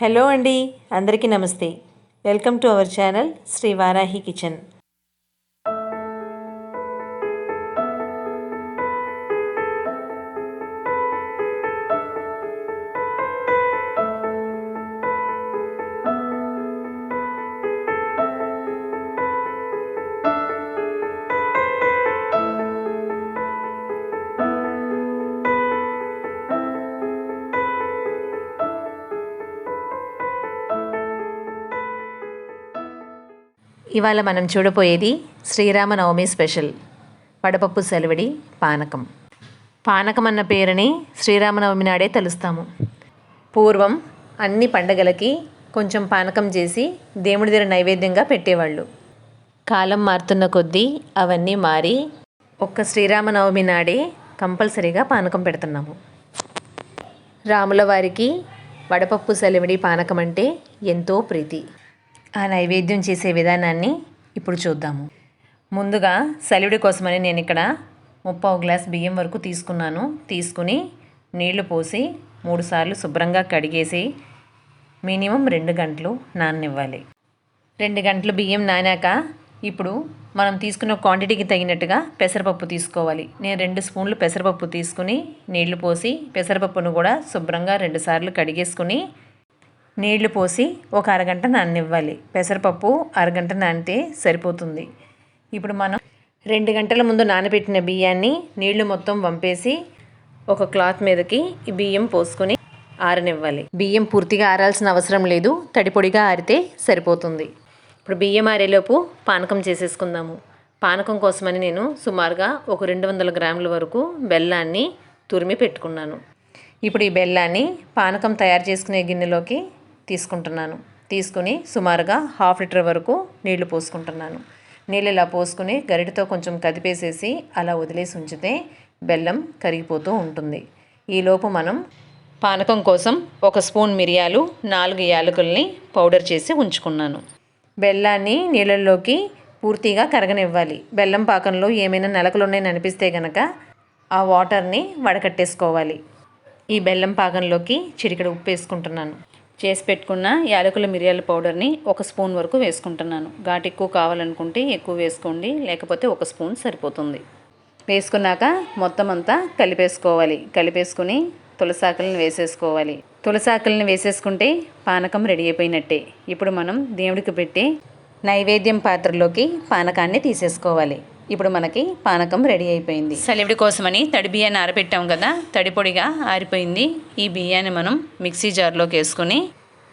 Hello అండి, అందరికీ నమస్తే. Welcome to our channel Shri Varahi kitchen. ఇవాళ మనం చూడబోయేది శ్రీరామనవమి స్పెషల్ వడపప్పు సెలవిడి పానకం. పానకం అన్న పేరుని శ్రీరామనవమి నాడే తెలుస్తాము. పూర్వం అన్ని పండగలకి కొంచెం పానకం చేసి దేవుడి దగ్గర నైవేద్యంగా పెట్టేవాళ్ళు. కాలం మారుతున్న కొద్దీ అవన్నీ మారి ఒక్క శ్రీరామనవమి నాడే కంపల్సరీగా పానకం పెడుతున్నాము. రాముల వారికి వడపప్పు సెలవిడి పానకం అంటే ఎంతో ప్రీతి. ఆ నైవేద్యం చేసే విధానాన్ని ఇప్పుడు చూద్దాము. ముందుగా సెలవిడి కోసమని నేను ఇక్కడ 3/4 గ్లాస్ బియ్యం వరకు తీసుకుని నీళ్లు పోసి 3 సార్లు శుభ్రంగా కడిగేసి మినిమం 2 గంటలు నాననివ్వాలి. 2 గంటలు బియ్యం నానాక ఇప్పుడు మనం తీసుకున్న క్వాంటిటీకి తగినట్టుగా పెసరపప్పు తీసుకోవాలి. నేను 2 స్పూన్లు పెసరపప్పు తీసుకుని నీళ్లు పోసి పెసరపప్పును కూడా శుభ్రంగా 2 సార్లు కడిగేసుకుని నీళ్లు పోసి ఒక అరగంట నాననివ్వాలి. పెసరపప్పు అరగంట నానితే సరిపోతుంది. ఇప్పుడు మనం 2 గంటల ముందు నానబెట్టిన బియ్యాన్ని నీళ్లు మొత్తం వంపేసి ఒక క్లాత్ మీదకి ఈ బియ్యం పోసుకొని ఆరనివ్వాలి. బియ్యం పూర్తిగా ఆరాల్సిన అవసరం లేదు, తడిపొడిగా ఆరితే సరిపోతుంది. ఇప్పుడు బియ్యం ఆరేలోపు పానకం చేసేసుకుందాము. పానకం కోసమని నేను సుమారుగా ఒక 200 గ్రాముల వరకు బెల్లాన్ని తురిమి పెట్టుకున్నాను. ఇప్పుడు ఈ బెల్లాన్ని పానకం తయారు చేసుకునే గిన్నెలోకి తీసుకుని సుమారుగా 1/2 లీటర్ వరకు నీళ్లు పోసుకుంటున్నాను. నీళ్ళు ఇలా పోసుకుని గరిటతో కొంచెం కదిపేసేసి అలా వదిలేసి ఉంచితే బెల్లం కరిగిపోతూ ఉంటుంది. ఈలోపు మనం పానకం కోసం 1 స్పూన్ మిరియాలు, 4 యాలకుల్ని పౌడర్ చేసి ఉంచుకున్నాను. బెల్లాన్ని నీళ్ళల్లోకి పూర్తిగా కరగనివ్వాలి. బెల్లం పాకంలో ఏమైనా నలకలు ఉన్నాయని అనిపిస్తే గనక ఆ వాటర్ని వడకట్టేసుకోవాలి. ఈ బెల్లం పాకంలోకి చిటికెడు ఉప్పు వేసుకుంటున్నాను. చేసి పెట్టుకున్న యాలకుల మిరియాల పౌడర్ని 1 స్పూన్ వరకు వేసుకుంటున్నాను. ఘాటు ఎక్కువ కావాలనుకుంటే ఎక్కువ వేసుకోండి, లేకపోతే 1 స్పూన్ సరిపోతుంది. వేసుకున్నాక మొత్తం అంతా కలిపేసుకుని తులసాకులను వేసేసుకోవాలి. తులసాకులను వేసేసుకుంటే పానకం రెడీ అయిపోయినట్టే. ఇప్పుడు మనం దేవుడికి పెట్టే నైవేద్యం పాత్రలోకి పానకాన్ని తీసేసుకోవాలి. ఇప్పుడు మనకి పానకం రెడీ అయిపోయింది. సెలవిడి కోసమని తడి బియ్యాన్ని ఆరబెట్టాం కదా, తడి పొడిగా ఆరిపోయింది. ఈ బియ్యాన్ని మనం మిక్సీ జార్లోకి వేసుకొని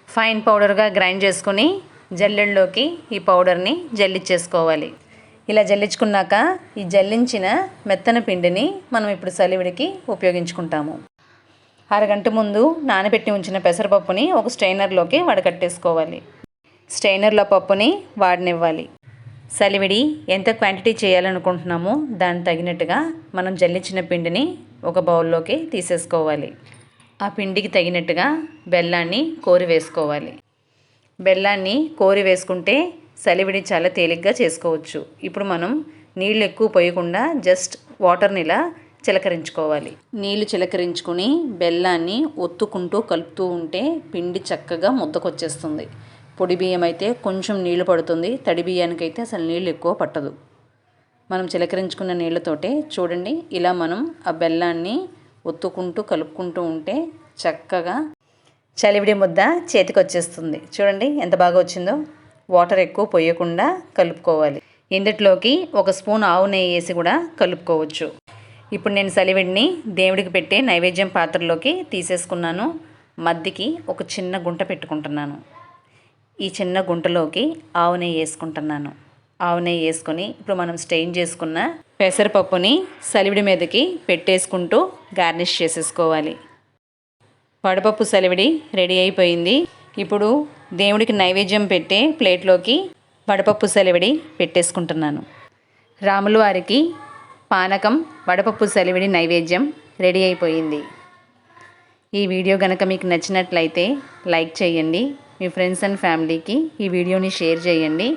ఫైన్ పౌడర్గా గ్రైండ్ చేసుకుని జల్లెడలోకి ఈ పౌడర్ని జల్లించేసుకోవాలి. ఇలా జల్లించుకున్నాక ఈ జల్లించిన మెత్తన పిండిని మనం ఇప్పుడు సెలవిడికి ఉపయోగించుకుంటాము. అరగంట ముందు నానబెట్టి ఉంచిన పెసరపప్పుని ఒక స్ట్రైనర్లోకి వడకట్టేసుకోవాలి. స్ట్రైనర్లో పప్పుని వాడనివ్వాలి. సెలవిడి ఎంత క్వాంటిటీ చేయాలనుకుంటున్నామో దానికి తగినట్టుగా మనం జల్లించిన పిండిని ఒక బౌల్లోకి తీసేసుకోవాలి. ఆ పిండికి తగినట్టుగా బెల్లాన్ని కోరి వేసుకోవాలి. బెల్లాన్ని కోరి వేసుకుంటే సెలవిడి చాలా తేలిగ్గా చేసుకోవచ్చు. ఇప్పుడు మనం నీళ్ళు ఎక్కువ పోయకుండా జస్ట్ వాటర్ని ఇలా చిలకరించుకోవాలి. నీళ్లు చిలకరించుకుని బెల్లాన్ని ఒత్తుకుంటూ కలుపుతూ ఉంటే పిండి చక్కగా ముద్దకొచ్చేస్తుంది. పొడి బియ్యం అయితే కొంచెం నీళ్లు పడుతుంది, తడి బియ్యానికి అయితే అసలు నీళ్ళు ఎక్కువ పట్టదు. మనం చిలకరించుకున్న నీళ్ళతోటే చూడండి ఇలా మనం ఆ బెల్లాన్ని ఒత్తుకుంటూ కలుపుకుంటూ ఉంటే చక్కగా చలివిడి ముద్ద చేతికి వచ్చేస్తుంది. చూడండి ఎంత బాగా వచ్చిందో. వాటర్ ఎక్కువ పోయకుండా కలుపుకోవాలి. ఇందులోకి 1 స్పూన్ ఆవు నెయ్యి వేసి కూడా కలుపుకోవచ్చు. ఇప్పుడు నేను సెలవిడిని దేవుడికి పెట్టే నైవేద్యం పాత్రలోకి తీసేసుకున్నాను. మధ్యకి ఒక చిన్న గుంట పెట్టుకుంటున్నాను. ఈ చిన్న గుంటలోకి ఆవు నెయ్యి వేసుకుంటున్నాను. ఆవు నెయ్యి వేసుకొని ఇప్పుడు మనం స్టెయిన్ చేసుకున్న పెసరపప్పుని సెలవిడి మీదకి పెట్టేసుకుంటూ గార్నిష్ చేసేసుకోవాలి. వడపప్పు సెలవిడి రెడీ అయిపోయింది. ఇప్పుడు దేవుడికి నైవేద్యం పెట్టే ప్లేట్లోకి వడపప్పు సెలవిడి పెట్టేసుకుంటున్నాను. రాముల వారికి పానకం వడపప్పు సెలవిడి నైవేద్యం రెడీ అయిపోయింది. ఈ వీడియో కనుక మీకు నచ్చినట్లయితే లైక్ చేయండి. మీ ఫ్రెండ్స్ అండ్ ఫ్యామిలీకి ఈ వీడియోని షేర్ చేయండి.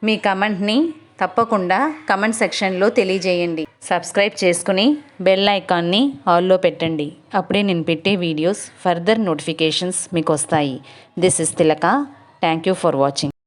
మీ కమెంట్ని తప్పకుండా కమెంట్ సెక్షన్లో తెలియజేయండి. సబ్స్క్రైబ్ చేసుకుని బెల్ ఐకాన్ని ఆల్లో పెట్టండి. అప్పుడే నేను పెట్టే వీడియోస్ ఫర్దర్ నోటిఫికేషన్స్ మీకు వస్తాయి. This is Tilaka. Thank you for watching.